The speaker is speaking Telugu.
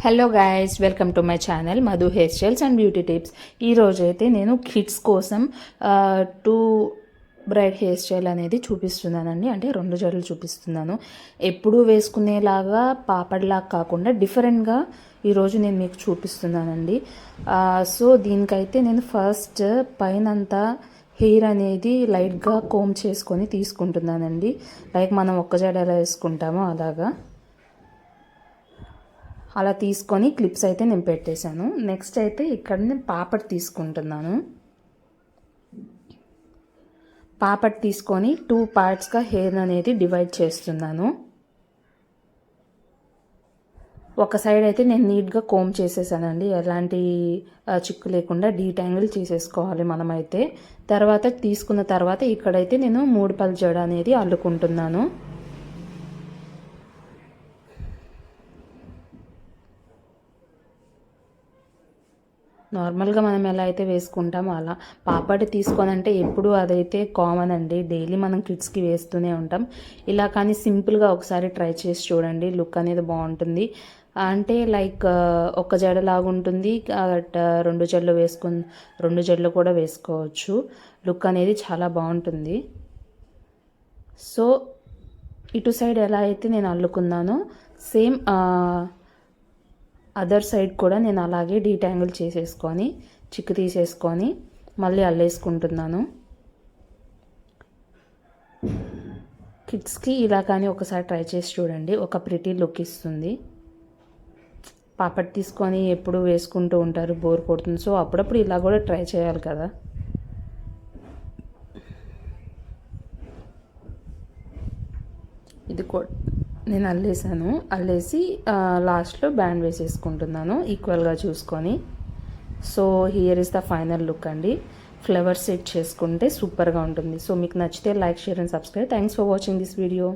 Hello guys, welcome to my channel Madhu hair styles and beauty tips. ఈరోజు అయితే నేను కిడ్స్ కోసం టూ బ్రైడ్ హెయిర్ స్టైల్ అనేది చూపిస్తున్నానండి. అంటే 2 జడలు చూపిస్తున్నాను. ఎప్పుడూ వేసుకునేలాగా పాపడ్లాగా కాకుండా డిఫరెంట్గా ఈరోజు నేను మీకు చూపిస్తున్నానండి. సో దీనికైతే నేను ఫస్ట్ పైనంతా హెయిర్ అనేది లైట్గా కోమ్ చేసుకొని తీసుకుంటున్నానండి. లైక్ మనం ఒక్క జడ ఎలా వేసుకుంటామో అలాగా అలా తీసుకొని క్లిప్స్ అయితే నేను పెట్టేశాను. నెక్స్ట్ అయితే ఇక్కడ నేను పాపడ్ తీసుకుంటున్నాను. పాపడ్ తీసుకొని 2 పార్ట్స్గా హెయిర్ అనేది డివైడ్ చేస్తున్నాను. ఒక సైడ్ అయితే నేను నీట్గా కోమ్ చేసేసానండి. ఎలాంటి చిక్కు లేకుండా డీటాంగిల్ చేసేసుకోవాలి మనమైతే. తర్వాత తీసుకున్న తర్వాత ఇక్కడైతే నేను 3 పళ్ళ జడ అనేది అల్లుకుంటున్నాను. నార్మల్గా మనం ఎలా అయితే వేసుకుంటామో అలా పాపడి తీసుకొని అంటే ఎప్పుడు అదైతే కామన్ అండి. డైలీ మనం కిడ్స్కి వేస్తూనే ఉంటాం. ఇలా కానీ సింపుల్గా ఒకసారి ట్రై చేసి చూడండి. లుక్ అనేది బాగుంటుంది. అంటే లైక్ ఒక జడలాగా ఉంటుంది. 2 జడలు 2 జడలు కూడా వేసుకోవచ్చు. లుక్ అనేది చాలా బాగుంటుంది. సో ఇటు సైడ్ ఎలా అయితే నేను అల్లుకున్నానో సేమ్ అదర్ సైడ్ కూడా నేను అలాగే డీటాంగిల్ చేసేసుకొని చిక్కు తీసేసుకొని మళ్ళీ అల్లేసుకుంటున్నాను. కిడ్స్కి ఇలా కానీ ఒకసారి ట్రై చేసి చూడండి. ఒక ప్రిటీ లుక్ ఇస్తుంది. పాపడ్ తీసుకొని ఎప్పుడు వేసుకుంటూ ఉంటారు, బోర్ కొడుతుంది. సో అప్పుడప్పుడు ఇలా కూడా ట్రై చేయాలి కదా. ఇది నేను అల్లేసి లాస్ట్లో బ్యాండ్ వేసేసుకుంటున్నాను ఈక్వల్గా చూసుకొని. So here is the final look అండి. ఫ్లవర్ సెట్ చేసుకుంటే సూపర్గా ఉంటుంది. సో మీకు నచ్చితే like, share and subscribe. Thanks for watching this video.